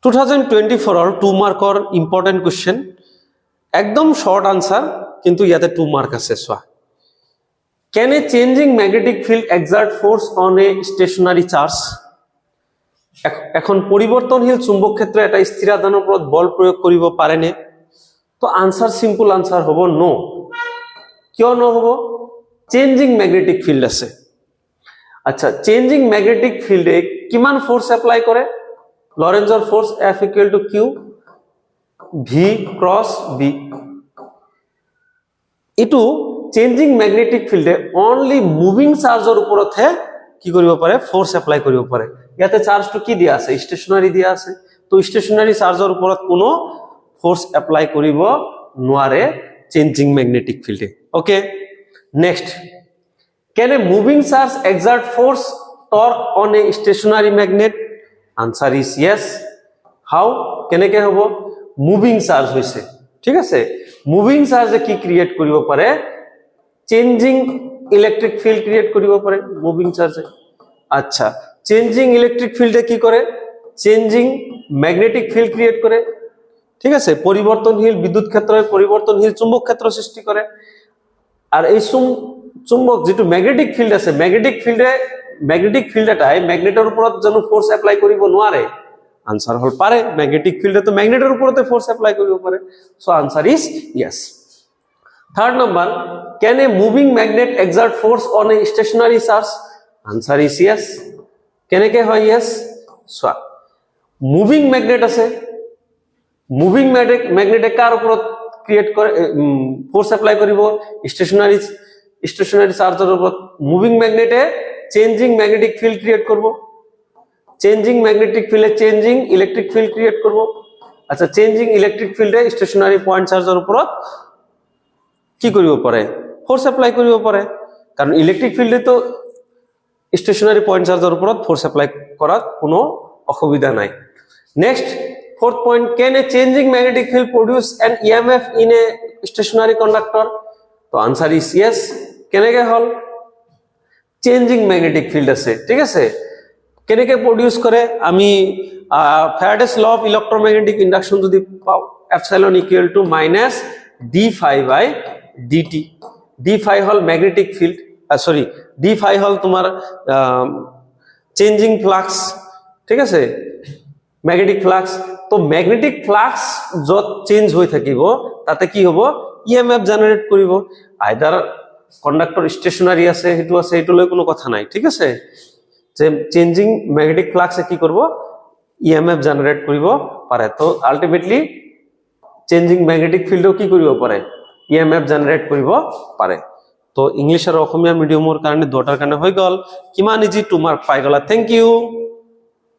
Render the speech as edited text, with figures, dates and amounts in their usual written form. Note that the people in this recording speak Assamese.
2024 2 মাৰ্কৰ ইম্পৰ্টেন্ট কোৱেশ্চন একদম শর্ট আনসার কিন্তু ইয়াতে 2 মার্ক আছে সোয়া Can a changing magnetic field exert force on a stationary charge? এখন পরিবর্তনশীল চুম্বক ক্ষেত্রে এটা স্থির আধানৰ ওপৰত বল প্ৰয়োগ কৰিব পাৰে নে তো আনসার সিম্পল আনসার হ'ব নো কিয় নহব চেঞ্জিং ম্যাগনেটিক ফিল্ড আছে আচ্ছা চেঞ্জিং ম্যাগনেটিক ফিল্ডে কিমান ফোর্স এপ্লাই কৰে লৰেঞ্জৰ force F = Q V cross B এটু চেঞ্জিং ম্যাগনেটিক ফিল্ডে অনলি মুভিং চাৰ্জৰ ওপৰতহে কি কৰিব পাৰে ফোৰ্স এপ্লাই কৰিব পাৰে ইয়াতে চাৰ্জটো কি দিয়া আছে স্টেশনাৰি দিয়া আছে তো স্টেশনাৰি চাৰ্জৰ ওপৰত কোনো ফোৰ্স এপ্লাই কৰিব নোৱাৰে চেঞ্জিং ম্যাগনেটিক ফিল্ডে okay next Can a moving charge exert force torque on a stationary magnet? Answer is yes. How? কেনেকে হ'ব মুভিং চার্জ হৈছে ঠিক আছে মুভিং চার্জে কি ক্রিয়েট কৰিব পাৰে চেঞ্জিং ইলেকট্ৰিক ফিল্ড ক্ৰিয়েট কৰিব পাৰে মুভিং চাৰ্জে আচ্ছা চেঞ্জিং ইলেকট্ৰিক ফিল্ডে কি কৰে চেঞ্জিং ম্যাগনেটিক ফিল্ড ক্ৰিয়েট কৰে ঠিক আছে পরিবর্তনশীল বিদ্যুৎ ক্ষেত্রে পরিবর্তনশীল চুম্বক ক্ষেত্র সৃষ্টি করে আর এই চুম্বক যেটো ম্যাগনেটিক ফিল্ড আছে ম্যাগনেটিক ফিল্ডটাই ম্যাগনেটের উপৰত জানো ফোৰ্স এপ্লাই কৰিব নোৱাৰে আনসাৰ হল পাৰে ম্যাগনেটিক ফিল্ডে তো ম্যাগনেটেৰ উপৰতে ফোৰ্স এপ্লাই কৰিব পাৰে so answer is yes third number Can a moving magnet exert force on a stationary charge? Answer is yes. কেনেকে হয় yes? So, moving magnet আছে moving magnet কার উপৰত ক্ৰিয়েট কৰে ফোৰ্স এপ্লাই কৰিব স্টেশনারি চার্জের উপর মুভিং ম্যাগনেটে চেঞ্জিং ম্যাগনেটিক ফিল্ড ক্রিয়েট করব চেঞ্জিং ম্যাগনেটিক ফিল্ডে চেঞ্জিং ইলেকট্রিক ফিল্ড ক্রিয়েট করব আচ্ছা চেঞ্জিং ইলেকট্রিক ফিল্ডে স্টেশনারি পয়েন্ট চার্জের উপর কি কৰিব পাৰে ফোৰ্স এপ্লাই কৰিব পাৰে কারণ ইলেকট্রিক ফিল্ডে তো স্টেশনারি পয়েন্ট চার্জের উপর ফোর্স এপ্লাই করার কোনো অসুবিধা নাই next fourth point Can a changing magnetic field produce an EMF in a stationary conductor? তো answer is yes. কেনেকে হল চেঞ্জিং ম্যাগনেটিক ফিল্ড আছে ঠিক আছে কেনেকে প্রডিউস করে আমি Faraday's law of electromagnetic induction যদি পাও এপসাইলন - d∅/dt d∅ হল ম্যাগনেটিক ফিল্ড সরি d∅ হল তোমার চেঞ্জিং ফ্লাক্স ঠিক আছে ম্যাগনেটিক ফ্লাক্স তো ম্যাগনেটিক ফ্লাক্স যত চেঞ্জ হৈ থাকিব তাতে কি হ'ব ইএমএফ জেনারেট কৰিব আইদার কন্ডাক্টর স্টেশনারি আছে হেতু আছে হেতু লৈ কোনো কথা নাই ঠিক আছে যে চেঞ্জিং ম্যাগনেটিক ফ্লাক্সে কি করব ইএমএফ জেনারেট কৰিব পাৰে তো আলটিমেটলি চেঞ্জিং ম্যাগনেটিক ফিল্ডও কি কৰিব পাৰে ইএমএফ জেনাৰেট কৰিব পাৰে তো ইংলিশ আৰু অসমীয়া মিডিয়ামৰ কাৰণে দুটাৰ কাৰণে হৈ গল কিমান ইজি 2 মাৰ্ক পাই গলা থ্যাংক ইউ